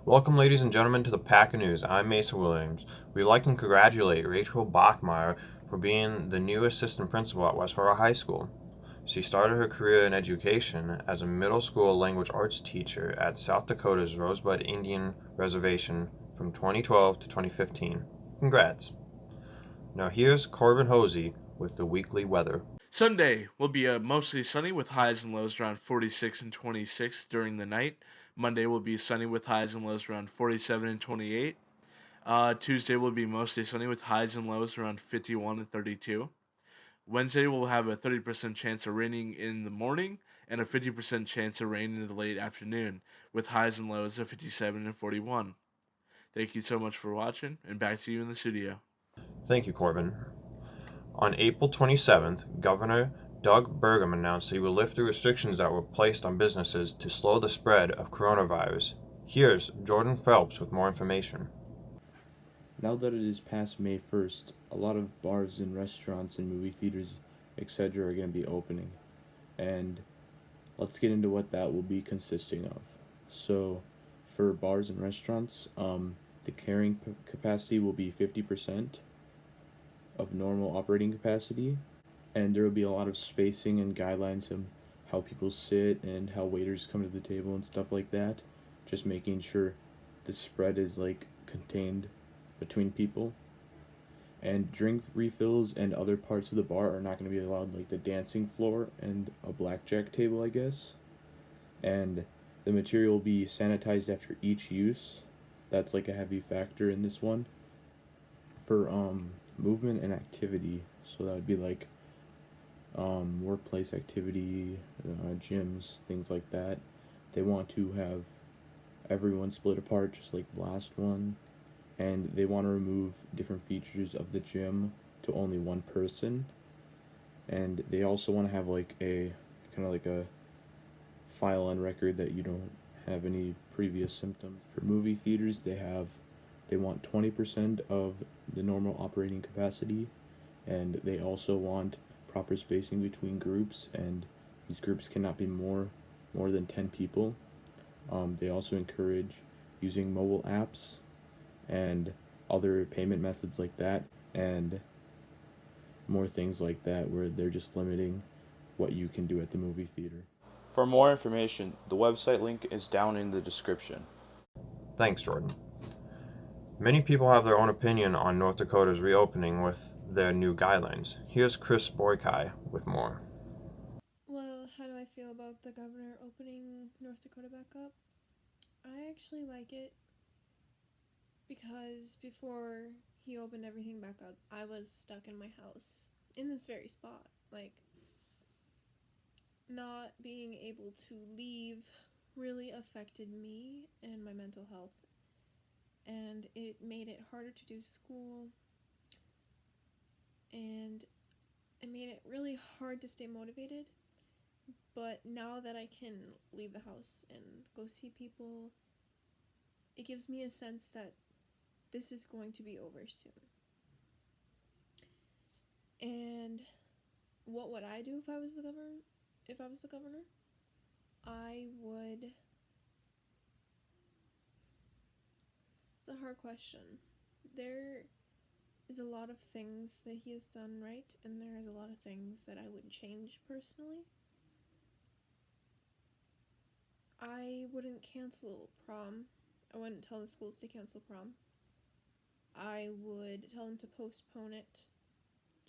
Welcome, ladies and gentlemen, to the Pack of News. I'm Mason Williams. We'd like to congratulate Rachel Bachmeyer for being the new assistant principal at West Fargo High School. She started her career in education as a middle school language arts teacher at South Dakota's Rosebud Indian Reservation from 2012 to 2015. Congrats. Now here's Corbin Hosey with the weekly weather. Sunday will be mostly sunny with highs and lows around 46 and 26 during the night. Monday will be sunny with highs and lows around 47 and 28. Tuesday will be mostly sunny with highs and lows around 51 and 32. Wednesday will have a 30% chance of raining in the morning and a 50% chance of rain in the late afternoon with highs and lows of 57 and 41. Thank you so much for watching, and back to you in the studio. Thank you, Corbin. On April 27th, Governor Doug Burgum announced he will lift the restrictions that were placed on businesses to slow the spread of coronavirus. Here's Jordan Phelps with more information. Now that it is past May 1st, a lot of bars and restaurants and movie theaters, etc. are going to be opening. And let's get into what that will be consisting of. So, for bars and restaurants, the carrying capacity will be 50% of normal operating capacity, and there will be a lot of spacing and guidelines on how people sit and how waiters come to the table and stuff like that, just making sure the spread is contained between people. And drink refills and other parts of the bar are not going to be allowed, like the dancing floor and a blackjack table, I guess. And the material will be sanitized after each use. That's a heavy factor in this one. For movement and activity, so that would be workplace activity, gyms, things like that. They want to have everyone split apart, just like the last one, and they want to remove different features of the gym to only one person. And they also want to have a kind of a file on record that you don't have any previous symptoms. For movie theaters, they want 20% of the normal operating capacity, and they also want proper spacing between groups, and these groups cannot be more than 10 people. They also encourage using mobile apps and other payment methods like that, and more things like that, where they're just limiting what you can do at the movie theater. For more information, the website link is down in the description. Thanks, Jordan. Many people have their own opinion on North Dakota's reopening with their new guidelines. Here's Chris Boykai with more. Well, how do I feel about the governor opening North Dakota back up? I actually like it because before he opened everything back up, I was stuck in my house in this very spot. Not being able to leave really affected me and my mental health, and it made it harder to do school, and it made it really hard to stay motivated. But now that I can leave the house and go see people, it gives me a sense that this is going to be over soon. And what would I do if I was the governor? I would... It's a hard question. There is a lot of things that he has done right, and there is a lot of things that I would change personally. I wouldn't cancel prom. I wouldn't tell the schools to cancel prom. I would tell them to postpone it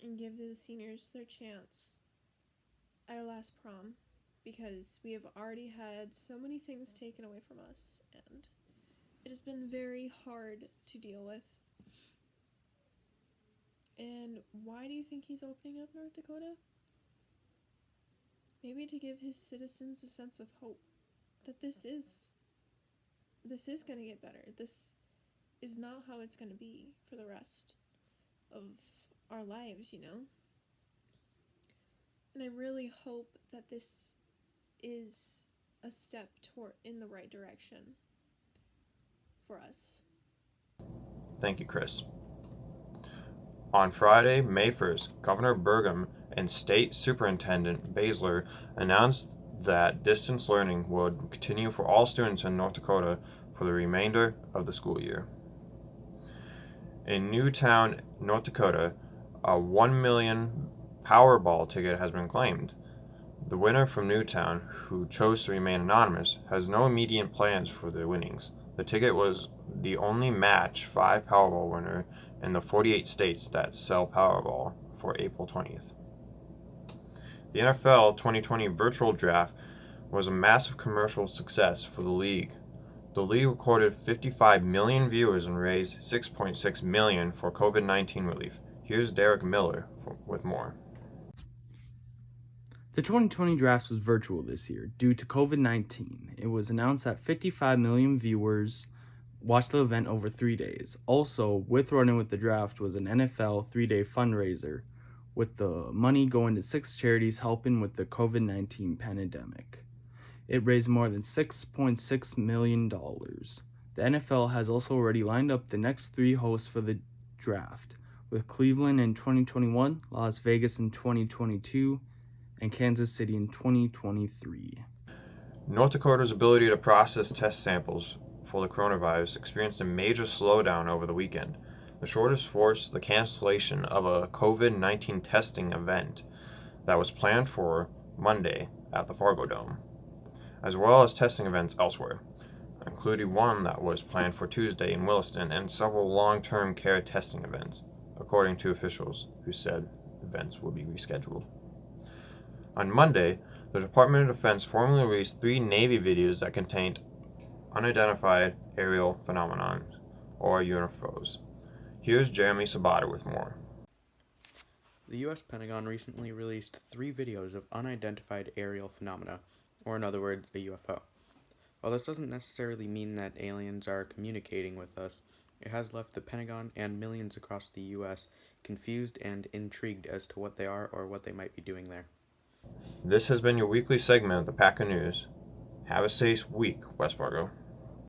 and give the seniors their chance at our last prom, because we have already had so many things taken away from us, and it has been very hard to deal with. And why do you think he's opening up North Dakota? Maybe to give his citizens a sense of hope that this is going to get better. This is not how it's going to be for the rest of our lives, And I really hope that this is a step in the right direction for us. Thank you, Chris. On Friday, May 1st, Governor Burgum and State Superintendent Baszler announced that distance learning would continue for all students in North Dakota for the remainder of the school year. In Newtown, North Dakota, a 1 million Powerball ticket has been claimed. The winner from Newtown, who chose to remain anonymous, has no immediate plans for the winnings. The ticket was the only match 5 Powerball winner in the 48 states that sell Powerball for April 20th. The NFL 2020 virtual draft was a massive commercial success for the league. The league recorded 55 million viewers and raised $6.6 million for COVID-19 relief. Here's Derek Miller with more. The 2020 draft was virtual this year due to COVID-19. It was announced that 55 million viewers watched the event over 3 days. Also, with running with the draft was an NFL 3-day fundraiser, with the money going to 6 charities helping with the COVID-19 pandemic. It raised more than $6.6 million. The NFL has also already lined up the next 3 hosts for the draft, with Cleveland in 2021, Las Vegas in 2022, and Kansas City in 2023. North Dakota's ability to process test samples for the coronavirus experienced a major slowdown over the weekend. The shortage forced the cancellation of a COVID-19 testing event that was planned for Monday at the Fargo Dome, as well as testing events elsewhere, including one that was planned for Tuesday in Williston and several long-term care testing events, according to officials who said events will be rescheduled. On Monday, the Department of Defense formally released 3 Navy videos that contained unidentified aerial phenomenon, or UFOs. Here's Jeremy Sabata with more. The U.S. Pentagon recently released 3 videos of unidentified aerial phenomena, or in other words, a UFO. While this doesn't necessarily mean that aliens are communicating with us, it has left the Pentagon and millions across the U.S. confused and intrigued as to what they are or what they might be doing there. This has been your weekly segment of the Packer News. Have a safe week, West Fargo.